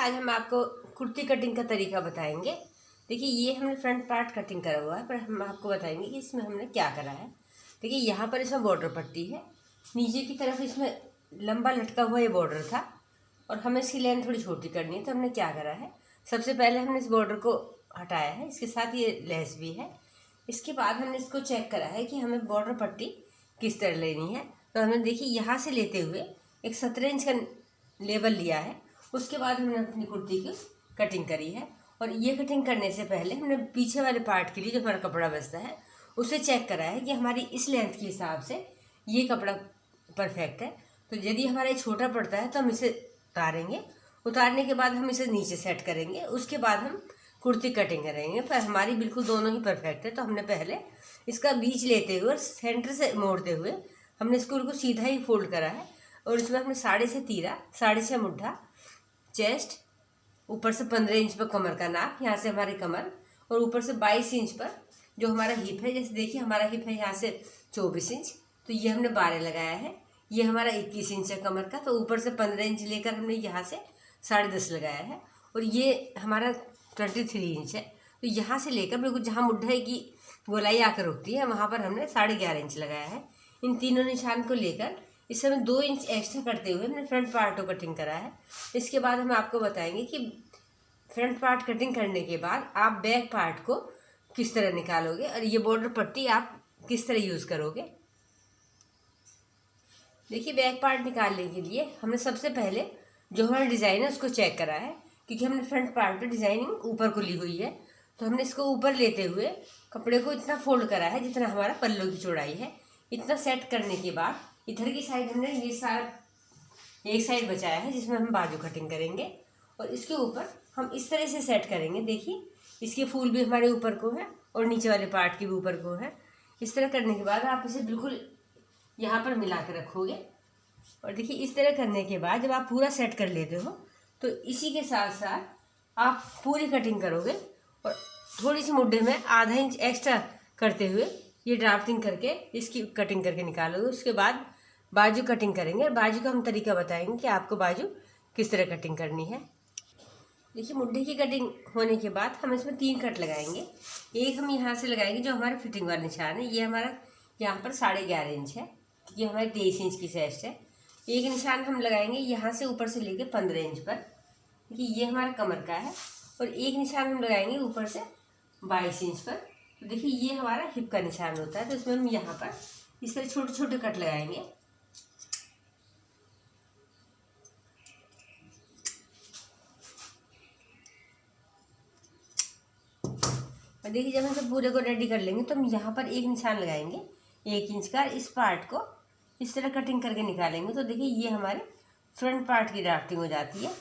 आज हम आपको कुर्ती कटिंग का तरीका बताएंगे। देखिए ये हमने फ्रंट पार्ट कटिंग करा हुआ है, पर हम आपको बताएंगे कि इसमें हमने क्या करा है। देखिए यहाँ पर इसमें बॉर्डर पट्टी है, नीचे की तरफ इसमें लंबा लटका हुआ ये बॉर्डर था और हमें इसकी लेंथ थोड़ी छोटी करनी है। तो हमने क्या करा है, सबसे पहले हमने इस बॉर्डर को हटाया है, इसके साथ ये लेस भी है। इसके बाद हमने इसको चेक करा है कि हमें बॉर्डर पट्टी किस तरह लेनी है। तो हमने देखिए यहाँ से लेते हुए एक 17 इंच का लेवल लिया है। उसके बाद हमने अपनी कुर्ती की कटिंग करी है और ये कटिंग करने से पहले हमने पीछे वाले पार्ट के लिए जो हमारा कपड़ा बचता है उसे चेक करा है कि हमारी इस लेंथ के हिसाब से ये कपड़ा परफेक्ट है। तो यदि हमारा ये छोटा पड़ता है तो हम इसे उतारेंगे, उतारने के बाद हम इसे नीचे सेट करेंगे, उसके बाद हम कुर्ती कटिंग करेंगे। पर हमारी बिल्कुल दोनों ही परफेक्ट है। तो हमने पहले इसका बीच लेते हुए और सेंटर से मोड़ते हुए हमने इसको बिल्कुल सीधा ही फोल्ड करा है और इसमें हमने 6.5 तीरा, 6.5 मुड्ढा, चेस्ट, ऊपर से 15 इंच पर कमर का नाप, यहाँ से हमारी कमर, और ऊपर से 22 इंच पर जो हमारा हिप है। जैसे देखिए हमारा हिप है यहाँ से 24 इंच, तो ये हमने 12 लगाया है। ये हमारा 21 इंच है कमर का, तो ऊपर से 15 इंच लेकर हमने यहाँ से 10.5 लगाया है और ये हमारा 23 इंच है। तो यहाँ से लेकर बिल्कुल जहाँ मुड्ढे की गोलाई आकर रुकती है वहाँ पर हमने 11.5 इंच लगाया है। इन तीनों निशान को लेकर इससे हमें 2 इंच एक्स्ट्रा करते हुए हमने फ्रंट पार्ट को कटिंग करा है। इसके बाद हम आपको बताएंगे कि फ्रंट पार्ट कटिंग करने के बाद आप बैक पार्ट को किस तरह निकालोगे और ये बॉर्डर पट्टी आप किस तरह यूज़ करोगे। देखिए बैक पार्ट निकालने के लिए हमने सबसे पहले जो हमारा डिज़ाइन है उसको चेक करा है, क्योंकि हमने फ्रंट पार्ट पर डिज़ाइनिंग ऊपर को ली हुई है। तो हमने इसको ऊपर लेते हुए कपड़े को इतना फोल्ड करा है जितना हमारा पल्लू की चौड़ाई है। इतना सेट करने के बाद इधर की साइड हमने ये सारा एक साइड बचाया है जिसमें हम बाजू कटिंग करेंगे और इसके ऊपर हम इस तरह से सेट करेंगे। देखिए इसके फूल भी हमारे ऊपर को है और नीचे वाले पार्ट के भी ऊपर को है। इस तरह करने के बाद आप इसे बिल्कुल यहाँ पर मिला कर रखोगे और देखिए इस तरह करने के बाद जब आप पूरा सेट कर लेते हो तो इसी के साथ साथ आप पूरी कटिंग करोगे और थोड़ी सी मुड्ढे में ½ इंच एक्स्ट्रा करते हुए ये ड्राफ्टिंग करके इसकी कटिंग करके निकालोगे। उसके बाद बाजू कटिंग करेंगे। बाजू का हम तरीका बताएंगे कि आपको बाजू किस तरह कटिंग करनी है। देखिए मुड्ढे की कटिंग होने के बाद हम इसमें 3 कट लगाएंगे। एक हम यहाँ से लगाएंगे जो हमारा फिटिंग वाला निशान है, ये हमारा यहाँ पर 11.5 इंच है, ये हमारी 23 इंच की चेस्ट है। एक निशान हम लगाएंगे यहाँ से ऊपर से लेके 15 इंच पर, क्योंकि ये हमारा कमर का है, और एक निशान हम लगाएंगे ऊपर से 22 इंच पर। तो देखिए ये हमारा हिप का निशान होता है। तो इसमें हम यहाँ पर इस तरह छोटे छोटे कट लगाएंगे। और देखिए जब हम सब पूरे को रेडी कर लेंगे तो हम यहाँ पर एक निशान लगाएंगे 1 इंच का। इस पार्ट को इस तरह कटिंग करके निकालेंगे। तो देखिए ये हमारे फ्रंट पार्ट की ड्राफ्टिंग हो जाती है।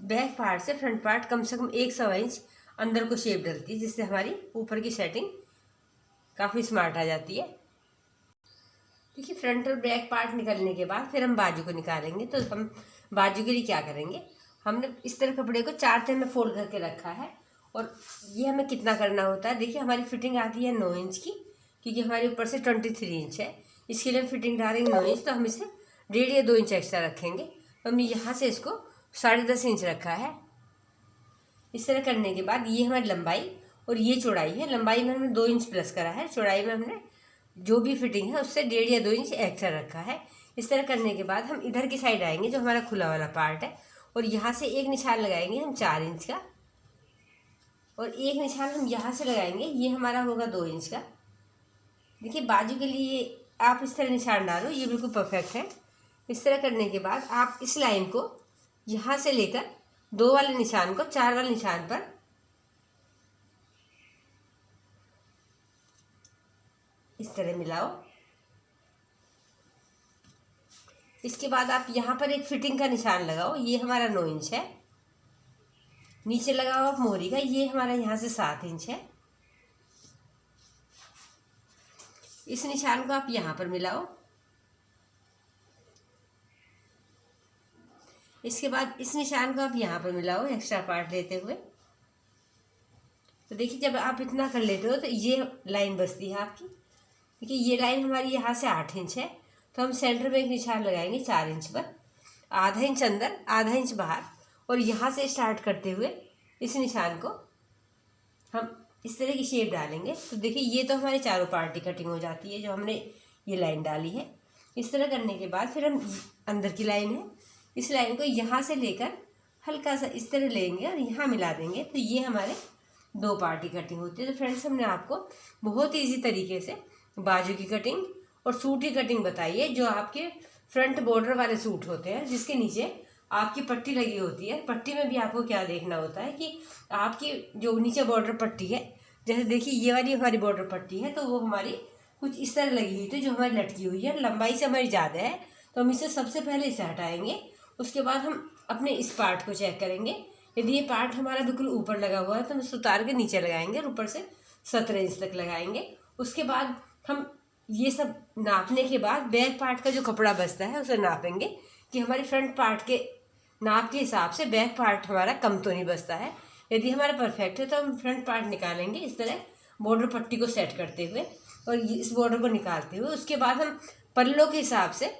बैक पार्ट से फ्रंट पार्ट कम से कम 1 सवा इंच अंदर को शेप डलती है, जिससे हमारी ऊपर की सेटिंग काफ़ी स्मार्ट आ जाती है। देखिए फ्रंट और बैक पार्ट निकलने के बाद फिर हम बाजू को निकालेंगे। तो हम बाजू के लिए क्या करेंगे, हमने इस तरह कपड़े को 4 तह में फोल्ड करके रखा है और ये हमें कितना करना होता है। देखिए हमारी फिटिंग आती है 9 इंच की, क्योंकि हमारे ऊपर से 23 इंच है, इसके लिए फिटिंग डालेंगे 9 इंच। तो हम इसे 1.5 या 2 इंच एक्स्ट्रा रखेंगे। तो हमने यहाँ से इसको 10.5 इंच रखा है। इस तरह करने के बाद ये हमारी लंबाई और ये चौड़ाई है। लंबाई में हमने 2 इंच प्लस करा है, चौड़ाई में हमने जो भी फिटिंग है उससे 1.5 या 2 इंच एक्स्ट्रा रखा है। इस तरह करने के बाद हम इधर की साइड आएंगे जो हमारा खुला वाला पार्ट है और यहाँ से एक निशान लगाएंगे हम 4 इंच का, और एक निशान हम यहाँ से लगाएंगे, ये हमारा होगा 2 इंच का। देखिए बाजू के लिए आप इस तरह निशान डालो, ये बिल्कुल परफेक्ट है। इस तरह करने के बाद आप इस लाइन को यहाँ से लेकर 2 वाले निशान को 4 वाले निशान पर इस तरह मिलाओ। इसके बाद आप यहाँ पर एक फिटिंग का निशान लगाओ, ये हमारा 9 इंच है। नीचे लगाओ आप मोहरी का, ये हमारा यहाँ से 7 इंच है। इस निशान को आप यहाँ पर मिलाओ। इसके बाद इस निशान को आप यहाँ पर मिलाओ एक्स्ट्रा पार्ट लेते हुए। तो देखिए जब आप इतना कर लेते हो तो ये लाइन बचती है आपकी। देखिए ये लाइन हमारी यहाँ से 8 इंच है, तो हम सेंटर में एक निशान लगाएंगे 4 इंच पर, ½ इंच अंदर ½ इंच बाहर, और यहाँ से स्टार्ट करते हुए इस निशान को हम इस तरह की शेप डालेंगे। तो देखिए ये तो हमारे चारों पार्ट की कटिंग हो जाती है जो हमने ये लाइन डाली है। इस तरह करने के बाद फिर हम अंदर की लाइन है, इस लाइन को यहाँ से लेकर हल्का सा इस तरह लेंगे और यहाँ मिला देंगे। तो ये हमारे 2 पार्ट की कटिंग होती है। तो फ्रेंड्स हमने आपको बहुत ईजी तरीके से बाजू की कटिंग और सूट की कटिंग बताई है, जो आपके फ्रंट बॉर्डर वाले सूट होते हैं जिसके नीचे आपकी पट्टी लगी होती है। पट्टी में भी आपको क्या देखना होता है कि आपकी जो नीचे बॉर्डर पट्टी है, जैसे देखिए ये वाली हमारी बॉर्डर पट्टी है तो वो हमारी कुछ इस तरह लगी हुई थी जो हमारी लटकी हुई है, लंबाई से हमारी ज़्यादा है। तो हम इसे सबसे पहले इसे हटाएंगे, उसके बाद हम अपने इस पार्ट को चेक करेंगे। यदि ये पार्ट हमारा बिल्कुल ऊपर लगा हुआ है तो हम इसे उतार के नीचे लगाएंगे और ऊपर से 17 इंच तक लगाएंगे। उसके बाद हम ये सब नापने के बाद बैक पार्ट का जो कपड़ा बचता है उसे नापेंगे कि हमारे फ्रंट पार्ट के नाप के हिसाब से बैक पार्ट हमारा कम तो नहीं बचता है। यदि हमारा परफेक्ट है तो हम फ्रंट पार्ट निकालेंगे इस तरह बॉर्डर पट्टी को सेट करते हुए और इस बॉर्डर को निकालते हुए। उसके बाद हम पल्लों के हिसाब से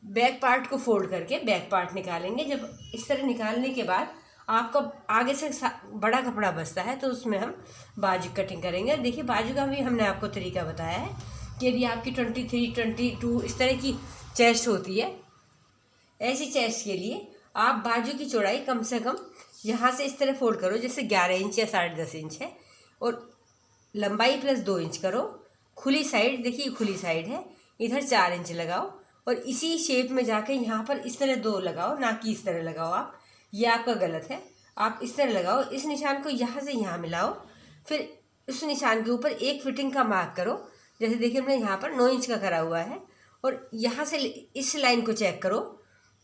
बैक पार्ट को फोल्ड करके बैक पार्ट निकालेंगे। जब इस तरह निकालने के बाद आपका आगे से बड़ा कपड़ा बचता है तो उसमें हम बाजू कटिंग करेंगे। देखिए बाजू का भी हमने आपको तरीका बताया है कि यदि आपकी 23, 22 इस तरह की चेस्ट होती है, ऐसी चेस्ट के लिए आप बाजू की चौड़ाई कम से कम यहाँ से इस तरह फोल्ड करो जैसे 11 इंच या 10.5 इंच है, और लंबाई प्लस 2 इंच करो। खुली साइड देखिए खुली साइड है, इधर 4 इंच लगाओ और इसी शेप में जाके यहाँ पर इस तरह 2 लगाओ, ना कि इस तरह लगाओ आप, ये आपका गलत है। आप इस तरह लगाओ, इस निशान को यहाँ से यहाँ मिलाओ, फिर उस निशान के ऊपर एक फिटिंग का मार्क करो। जैसे देखिए हमने यहाँ पर 9 इंच का करा हुआ है और यहाँ से इस लाइन को चेक करो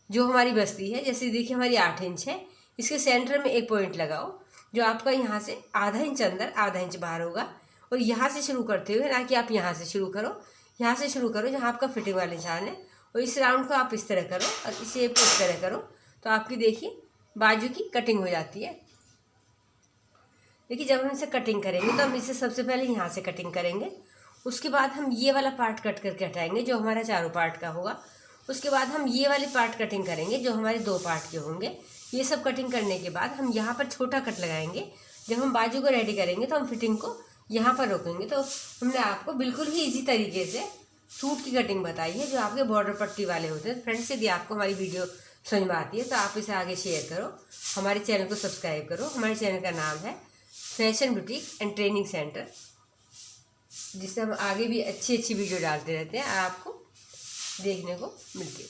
जो हमारी बस्ती है। जैसे देखिए हमारी 8 इंच है, इसके सेंटर में एक पॉइंट लगाओ जो आपका यहाँ से आधा इंच अंदर आधा इंच बाहर होगा, और यहाँ से शुरू करते हुए, ना कि आप यहाँ से शुरू करो, यहाँ से शुरू करो जहाँ आपका फिटिंग वाला निशान है, और इस राउंड को आप इस तरह करो और इस शेप को इस तरह करो। तो आपकी देखिए बाजू की कटिंग हो जाती है। देखिए जब हम इसे कटिंग करेंगे तो हम इसे सबसे पहले यहाँ से कटिंग करेंगे, उसके बाद हम ये वाला पार्ट कट करके हटाएंगे जो हमारा चारों पार्ट का होगा। उसके बाद हम ये वाले पार्ट कटिंग करेंगे जो हमारे 2 पार्ट के होंगे। ये सब कटिंग करने के बाद हम यहाँ पर छोटा कट लगाएंगे। जब हम बाजू को रेडी करेंगे तो हम फिटिंग को यहाँ पर रोकेंगे। तो हमने आपको बिल्कुल ही ईजी तरीके से सूट की कटिंग बताई है जो आपके बॉर्डर पट्टी वाले होते हैं। फ्रेंड्स यदि आपको हमारी वीडियो समझ में आती है तो आप इसे आगे शेयर करो, हमारे चैनल को सब्सक्राइब करो। हमारे चैनल का नाम है fashion boutique and training centre, जिससे हम आगे भी अच्छी वीडियो डालते रहते हैं, आपको देखने को मिलती है।